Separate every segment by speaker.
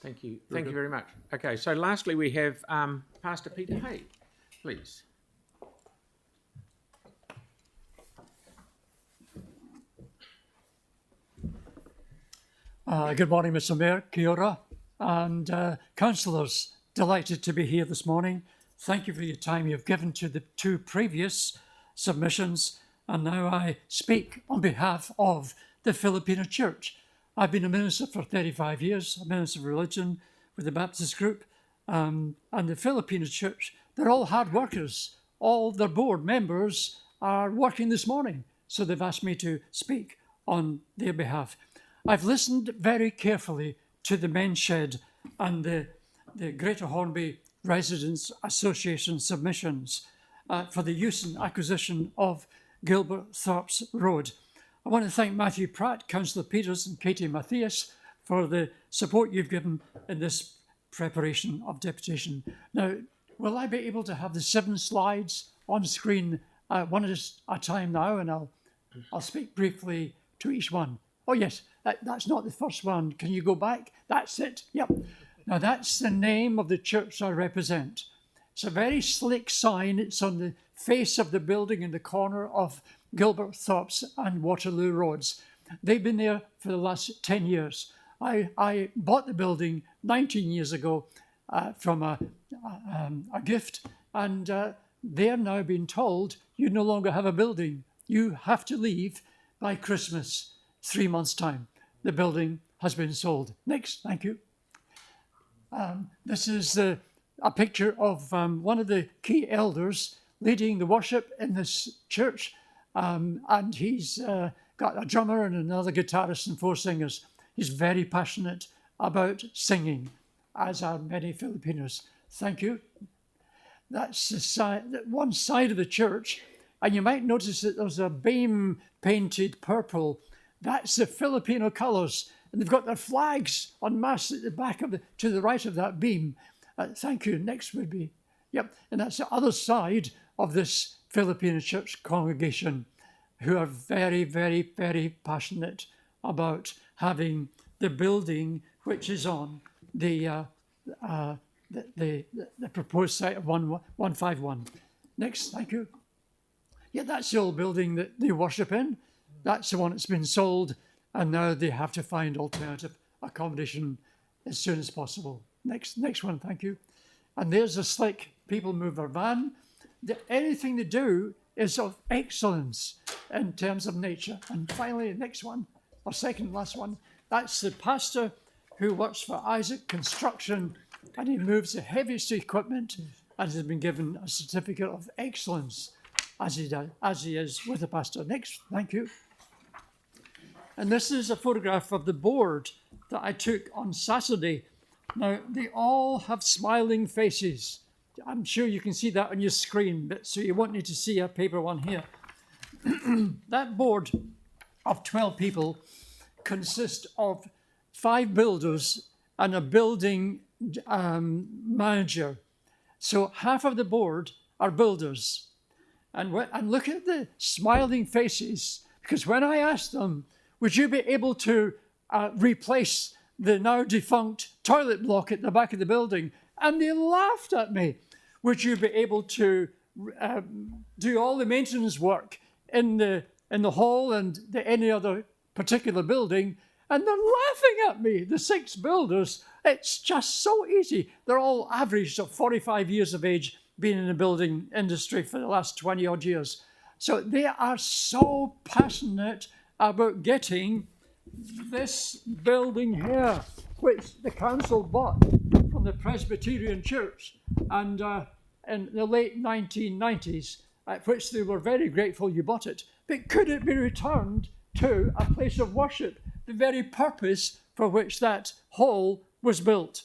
Speaker 1: Thank you. Thank you very much. Okay, so lastly we have Pastor Peter Hay, please.
Speaker 2: Good morning, Mr. Mayor, kia ora, and councillors, delighted to be here this morning. Thank you for your time you've given to the two previous submissions, and now I speak on behalf of the Filipino Church. I've been a minister for 35 years, a minister of religion with the Baptist group, and the Filipino Church, they're all hard workers. All their board members are working this morning, so they've asked me to speak on their behalf. I've listened very carefully to the Men's Shed and the Greater Hornby Residents Association submissions for the use and acquisition of Gilbert Thorpe's Road. I want to thank Matthew Pratt, Councillor Peters and Katie Matthias for the support you've given in this preparation of deputation. Now, will I be able to have the 7 slides on screen one at a time now, and I'll speak briefly to each one. Oh yes, that's not the first one. Can you go back? That's it. Yep. Now that's the name of the church I represent. It's a very slick sign. It's on the face of the building in the corner of Gilbert Thorpe's and Waterloo Roads. They've been there for the last 10 years. I bought the building 19 years ago from a gift, and they're now being told you no longer have a building. You have to leave by Christmas. 3 months' time. The building has been sold. Next, thank you. This is a picture of one of the key elders leading the worship in this church, and he's got a drummer and another guitarist and 4 singers. He's very passionate about singing, as are many Filipinos. Thank you. That's one side of the church, and you might notice that there's a beam painted purple. That's the Filipino colours, and they've got their flags en masse at the back of to the right of that beam. Thank you. Next would be, yep, and that's the other side of this Filipino church congregation, who are very, very, very passionate about having the building which is on the proposed site of 151. Next, thank you. Yeah, that's the old building that they worship in. That's the one that's been sold, and now they have to find alternative accommodation as soon as possible. Next one, thank you. And there's a slick people mover van. Anything they do is of excellence in terms of nature. And finally, the next one, or second last one, that's the pastor who works for Isaac Construction, and he moves the heaviest equipment and has been given a certificate of excellence as he is with the pastor. Next, thank you. And this is a photograph of the board that I took on Saturday. Now, they all have smiling faces. I'm sure you can see that on your screen, but so you won't need to see a paper one here. That board of 12 people consists of 5 builders and a building manager. So half of the board are builders. And look at the smiling faces, because when I asked them, would you be able to replace the now defunct toilet block at the back of the building? And they laughed at me. Would you be able to do all the maintenance work in the hall and any other particular building? And they're laughing at me, the 6 builders. It's just so easy. They're all averaged of 45 years of age, being in the building industry for the last 20 odd years. So they are so passionate about getting this building here, which the council bought from the Presbyterian Church, and in the late 1990s, at which they were very grateful you bought it. But could it be returned to a place of worship, the very purpose for which that hall was built?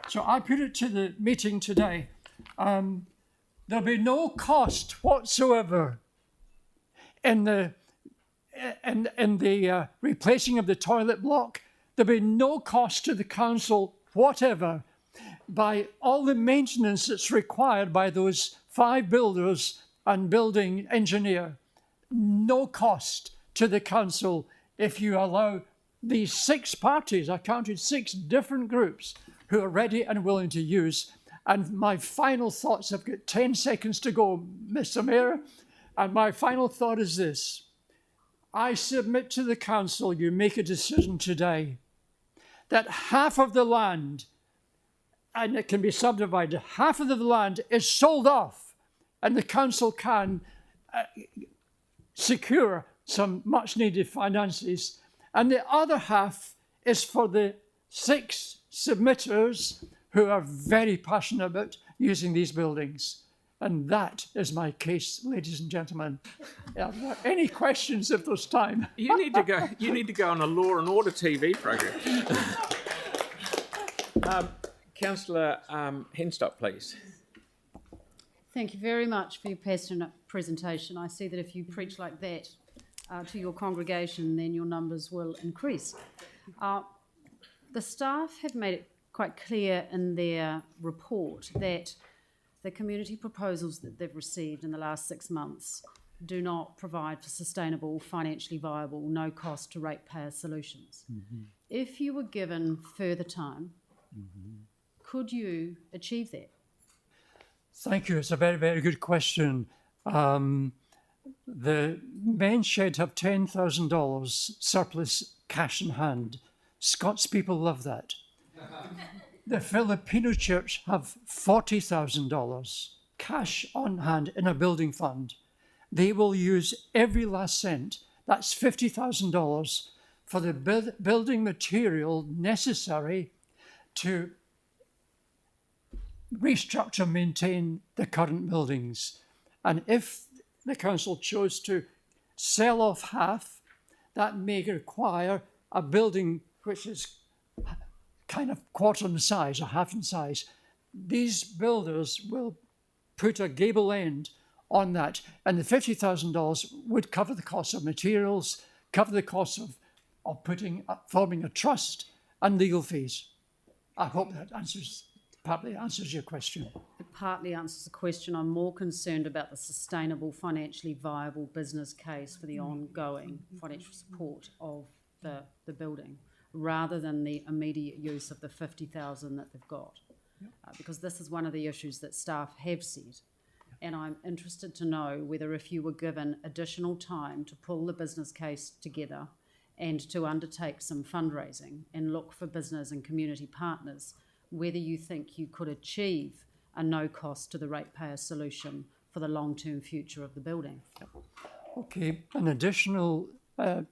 Speaker 2: So I put it to the meeting today. There'll be no cost whatsoever in the replacing of the toilet block. There'll be no cost to the council whatever by all the maintenance that's required by those 5 builders and building engineer. No cost to the council if you allow these 6 parties, I counted 6 different groups who are ready and willing to use. And my final thoughts, I've got 10 seconds to go, Mr. Mayor, and my final thought is this. I submit to the council, you make a decision today that half of the land, and it can be subdivided, half of the land is sold off, and the council can secure some much needed finances, and the other half is for the 6 submitters who are very passionate about using these buildings. And that is my case, ladies and gentlemen. Any questions if there's time?
Speaker 1: You need to go. You need to go on a Law and Order TV program. Councillor Henstock, please.
Speaker 3: Thank you very much for your passionate presentation. I see that if you preach like that to your congregation, then your numbers will increase. The staff have made it quite clear in their report that the community proposals that they've received in the last 6 months do not provide for sustainable, financially viable, no-cost to ratepayer solutions. Mm-hmm. If you were given further time, could you achieve that?
Speaker 2: Thank you. It's a very, very good question. The men's shed have $10,000 surplus cash in hand. Scots people love that. The Filipino church have $40,000 cash on hand in a building fund. They will use every last cent, that's $50,000, for the building material necessary to restructure and maintain the current buildings. And if the council chose to sell off half, that may require a building which is kind of quarter in size or half in size. These builders will put a gable end on that, and the $50,000 would cover the cost of materials, cover the cost of forming a trust, and legal fees. I hope that partly answers your question.
Speaker 3: It partly answers the question. I'm more concerned about the sustainable, financially viable business case for the ongoing financial support of the building, rather than the immediate use of the $50,000 that they've got. Because this is one of the issues that staff have said. And I'm interested to know whether, if you were given additional time to pull the business case together and to undertake some fundraising and look for business and community partners, whether you think you could achieve a no cost to the ratepayer solution for the long-term future of the building.
Speaker 2: Okay, an additional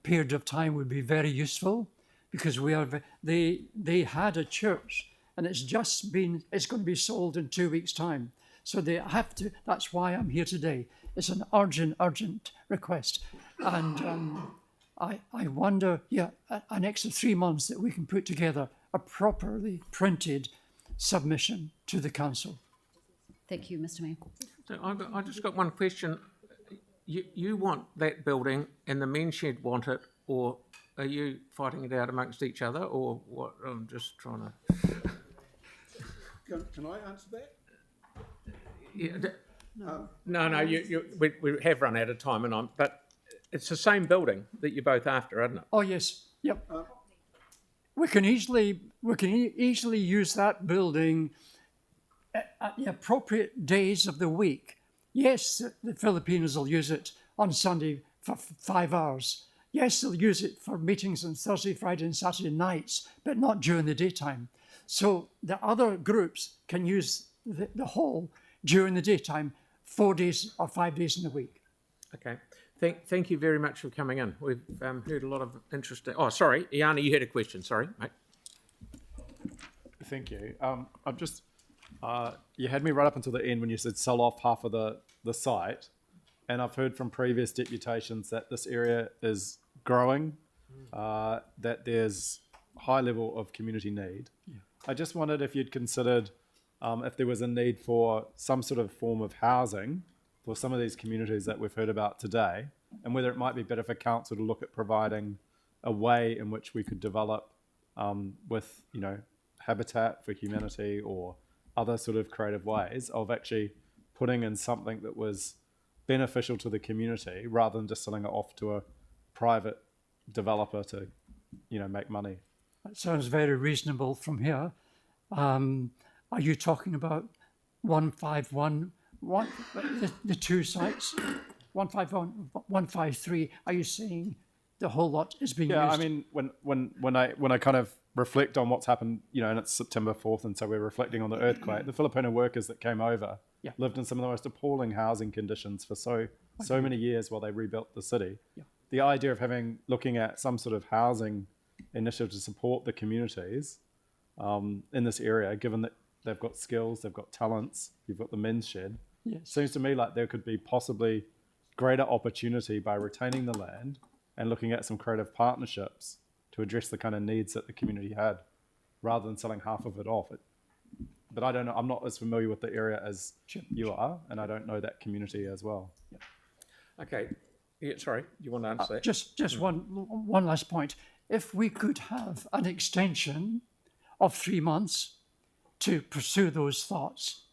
Speaker 2: period of time would be very useful, because they had a church and it's going to be sold in 2 weeks' time. So they have to, that's why I'm here today. It's an urgent request. And I wonder, an extra 3 months that we can put together a properly printed submission to the council.
Speaker 3: Thank you, Mr. Mayor.
Speaker 1: So I just got one question. You want that building and the men's shed want it, or are you fighting it out amongst each other, or what? I'm just trying to...
Speaker 4: Can I answer that?
Speaker 1: Yeah, no. We have run out of time, but it's the same building that you're both after, isn't it?
Speaker 2: Oh yes, yep. We can easily use that building at the appropriate days of the week. Yes, the Filipinos will use it on Sunday for 5 hours. Yes, they'll use it for meetings on Thursday, Friday and Saturday nights, but not during the daytime. So the other groups can use the hall during the daytime, 4 days or 5 days in the week. Okay.
Speaker 1: Thank you very much for coming in. We've heard a lot of interesting... Oh, sorry, Iana, you had a question. Sorry, mate.
Speaker 5: Thank you. I'm just... you had me right up until the end when you said sell off half of the site, and I've heard from previous deputations that this area is growing, that there's high level of community need. Yeah. I just wondered if you'd considered if there was a need for some sort of form of housing for some of these communities that we've heard about today, and whether it might be better for council to look at providing a way in which we could develop with, Habitat for Humanity or other sort of creative ways of actually putting in something that was beneficial to the community, rather than just selling it off to a private developer to make money.
Speaker 2: That sounds very reasonable from here. Are you talking about 151, the two sites? 151, 153, are you saying the whole lot is being
Speaker 5: Yeah,
Speaker 2: used?
Speaker 5: I mean, when I kind of reflect on what's happened, and it's September 4th, and so we're reflecting on the earthquake. The Filipino workers that came over
Speaker 2: Yeah.
Speaker 5: lived in some of the most appalling housing conditions for so many years while they rebuilt the city.
Speaker 2: Yeah.
Speaker 5: The idea of looking at some sort of housing initiative to support the communities in this area, given that they've got skills, they've got talents, you've got the men's shed,
Speaker 2: Yes.
Speaker 5: seems to me like there could be possibly greater opportunity by retaining the land and looking at some creative partnerships to address the kind of needs that the community had, rather than selling half of it off. But I don't know, I'm not as familiar with the area as you are, and I don't know that community as well.
Speaker 1: Okay, yeah, sorry, you want to answer that?
Speaker 2: Just one last point. If we could have an extension of 3 months to pursue those thoughts,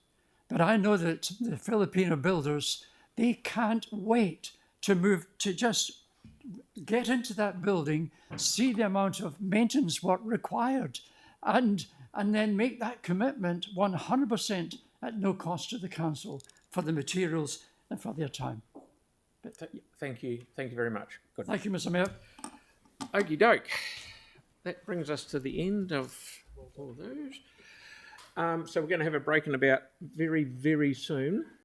Speaker 2: but I know that the Filipino builders, they can't wait to move, to just get into that building, see the amount of maintenance work required, and then make that commitment 100% at no cost to the council for the materials and for their time.
Speaker 1: Thank you very much. Good.
Speaker 2: Thank you, Mr. Mayor.
Speaker 1: Okie doke. That brings us to the end of all those. So we're going to have a break in about very, very soon.